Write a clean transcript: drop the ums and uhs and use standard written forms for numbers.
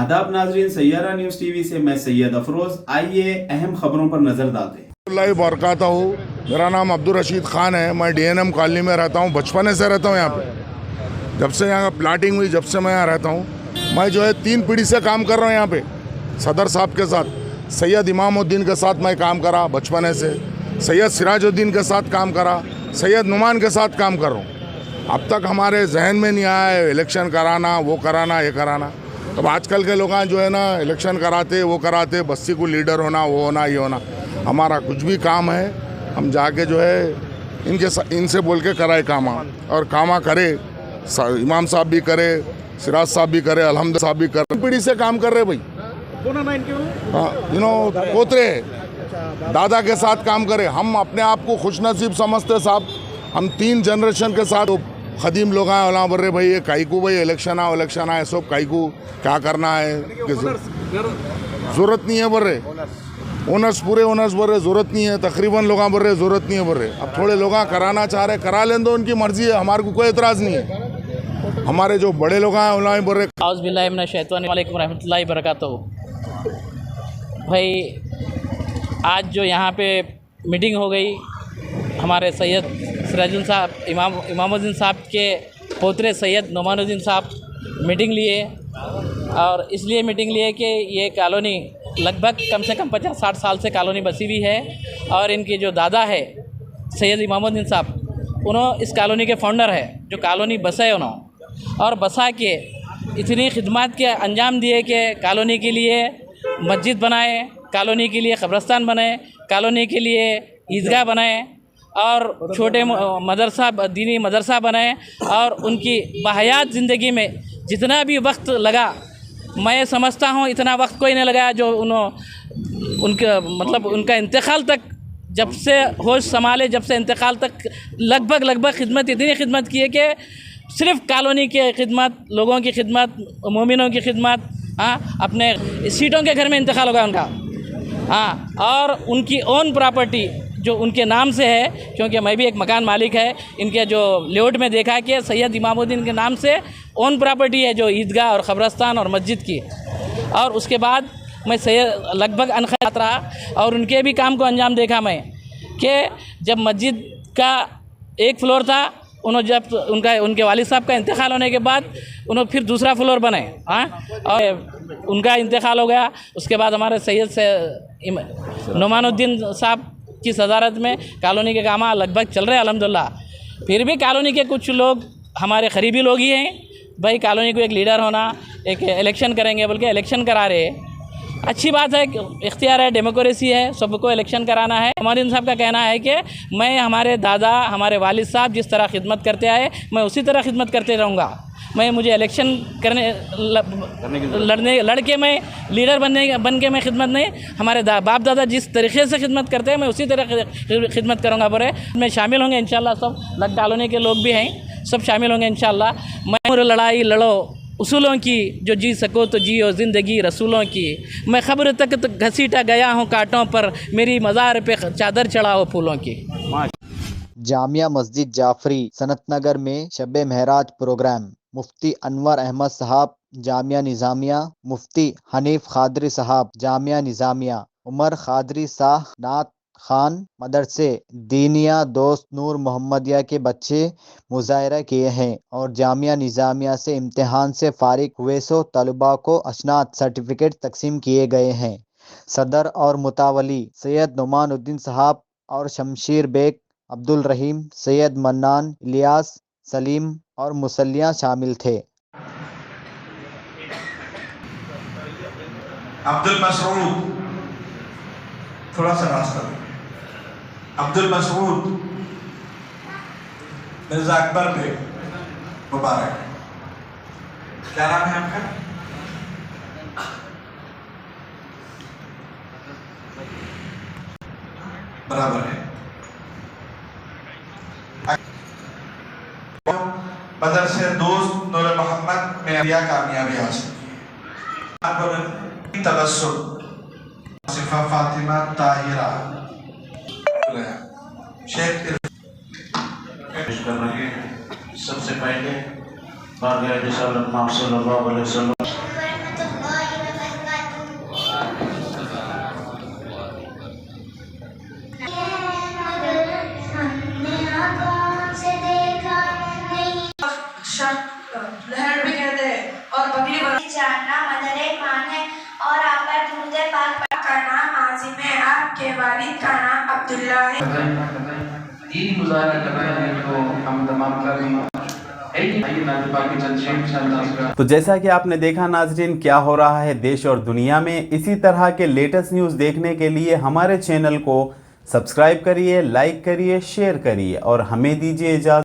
आदाब नाजरीन, Saiyaara news TV से मैं सैयद अफरोज। आइए अहम खबरों पर नजर डालते हैं। बरकातहू। मेरा नाम अब्दुल रशीद खान है। मैं DNM कॉलोनी में रहता हूँ, बचपन से रहता हूँ यहाँ पे। जब से यहाँ प्लाटिंग हुई, जब से मैं यहाँ रहता हूँ, मैं जो है 3 पीढ़ी से काम कर रहा हूँ यहाँ पे। सदर साहब के साथ, सैयद इमामुद्दीन के साथ मैं काम करा बचपन से, सैयद सिराजुद्दीन के साथ काम करा, सैयद नुमान के साथ काम कर रहा हूँ। अब तक हमारे जहन में नहीं आया है इलेक्शन कराना, वो कराना, ये कराना। अब आजकल के लोग जो है ना, इलेक्शन कराते, वो कराते, बस्ती को लीडर होना, वो होना, ये होना। हमारा कुछ भी काम है, हम जाके जो है इनसे बोल के कराए कामा, और कामा करे। इमाम साहब भी करे, सिराज साहब भी करे, अलहमद साहब भी करे। पीढ़ी से काम कर रहे भाई। हाँ, पोतरे दादा के साथ काम करे। हम अपने आप को खुशनसीब समझते साहब। हम 3 जनरेशन के साथ खदीम लोग आए वहाँ बोल रहे भाई ये काईकू, भाई इलेक्शन आए सब काईकू, क्या करना है, ज़रूरत नहीं है बोल रहे। ओनर्स पूरे ओनर्स बोल रहे ज़रूरत नहीं है। तकरीबन लोग बोल रहे ज़रूरत नहीं है बोल रहे। अब थोड़े लोग कराना चाह रहे, करा लें दो, उनकी मर्जी है, हमारे को कोई एतराज़ नहीं है। हमारे जो बड़े लोग हैं उन्होंने बोल रहे। औज़ु बिल्लाहि मिनश शैतानिर रजीम रहमतुल्लाहि व बरकातहू। भाई आज जो यहाँ पे मीटिंग हो गई, हमारे सैयद सिराजुद्दीन साहब, इमामुद्दीन साहब के पोतरे सैयद नुमानुद्दीन साहब मीटिंग लिए, और इसलिए मीटिंग लिए कि ये कॉलोनी लगभग कम से कम 50-60 साल से कॉलोनी बसी हुई है, और इनके जो दादा है सैयद इमामुद्दीन साहब, उन्होंने इस कॉलोनी के फाउंडर है, जो कॉलोनी बसाए उन्होंने, और बसा के इतनी खिदमत के अंजाम दिए कि कॉलोनी के लिए मस्जिद बनाए, कॉलोनी के लिए कब्रस्तान बनाए, कॉलोनी के लिए ईदगाह बनाए, और छोटे मदरसा, दीनी मदरसा बनाए। और उनकी बहयात ज़िंदगी में जितना भी वक्त लगा, मैं समझता हूँ इतना वक्त कोई नहीं लगाया जो उनका इंतकाल तक, जब से होश संभाले, जब से इंतकाल तक लगभग खिदमत, इतनी खिदमत की है कि सिर्फ़ कॉलोनी की खिदमत, लोगों की खिदमत, मोमिनों की खिदमत। हाँ, अपने सीटों के घर में इंतकाल होगा उनका। हाँ, और उनकी ओन प्रॉपर्टी जो उनके नाम से है, क्योंकि मैं भी एक मकान मालिक है, इनके जो लेआउट में देखा है कि सैयद इमामुद्दीन के नाम से ओन प्रॉपर्टी है, जो ईदगाह और क़ब्रस्तान और मस्जिद की। और उसके बाद मैं सैयद लगभग अनखैरात रहा, और उनके भी काम को अंजाम देखा मैं, कि जब मस्जिद का 1 फ्लोर था, उन्होंने जब उनके वालिद साहब का इंतकाल होने के बाद उन्होंने फिर दूसरा फ्लोर बनाए। हाँ, और उनका इंतकाल हो गया। उसके बाद हमारे सैयद से नुमानुद्दीन साहब की सदारत में कॉलोनी के काम लगभग चल रहे हैं अल्हम्दुलिल्लाह। फिर भी कॉलोनी के कुछ लोग हमारे करीबी लोग ही हैं, भाई कॉलोनी को एक लीडर होना, एक इलेक्शन करेंगे बोल के इलेक्शन करा रहे। अच्छी बात है, इख्तियार है, डेमोक्रेसी है, सबको इलेक्शन कराना है। इमामुद्दीन साहब का कहना है कि मैं, हमारे दादा, हमारे वालिद साहब जिस तरह खिदमत करते आए, मैं उसी तरह खिदमत करते रहूँगा। मुझे इलेक्शन लड़ के मैं लीडर बन के मैं खिदमत नहीं, हमारे बाप दादा जिस तरीके से खिदमत करते हैं, मैं उसी तरह खिदमत करूँगा। बोले मैं शामिल होंगे इंशाल्लाह। सब लग कॉलोनी के लोग भी हैं, सब शामिल होंगे इंशाल्लाह। मैं लड़ाई लड़ो उसूलों की, जो जी सको तो जियो ज़िंदगी रसूलों की। मैं ख़ब्र तक घसीटा गया हूँ कांटों पर, मेरी मज़ार पे चादर चढ़ाओ फूलों की। जामिया मस्जिद जाफरी सनतनगर में शब महराज प्रोग्राम। मुफ्ती अनवर अहमद साहब जामिया निज़ामिया, मुफ्ती हनीफ खादरी साहब जामिया निज़ामिया, उमर खादरी शाह नात खान मदरसे दीनिया दोस्त नूर मोहम्मदिया के बच्चे मुजाहरा किए हैं, और जामिया निज़ामिया से इम्तिहान से फारिग हुए सो तलबा को असनाद सर्टिफिकेट तकसीम किए गए हैं। सदर और मुतावली सैयद नुमानुद्दीन साहब और शमशीर बेग, अब्दुल रहीम, सैयद मन्नान, इलियास, सलीम और मुसल्लियाँ शामिल थे। अब्दुल मसूद, थोड़ा सा रास्ता दो। अब्दुल मसूद, मिर्जा अकबर पे मुबारक। क्या नाम है आपका? बराबर है। मदरसे दोस्त नूर मोहम्मद में दिया कामयाबी हासिल की। तबस्सुम सिफा फातिमा ताहिरा शेख पेश कर रहे हैं। सबसे पहले बारगाह रिसालत सल्लल्लाहु अलैहि वसल्लम आपके वालिद का नाम अब्दुल्ला है। दीन गुजारा कर रहे हैं तो हम तमाम का भी आइए नाज़ पाक की चंद शेर इंशाअल्लाह। तो जैसा कि आपने देखा नाजरीन, क्या हो रहा है देश और दुनिया में, इसी तरह के लेटेस्ट न्यूज़ देखने के लिए हमारे चैनल को सब्सक्राइब करिए, लाइक करिए, शेयर करिए और हमें दीजिए इजाज़त।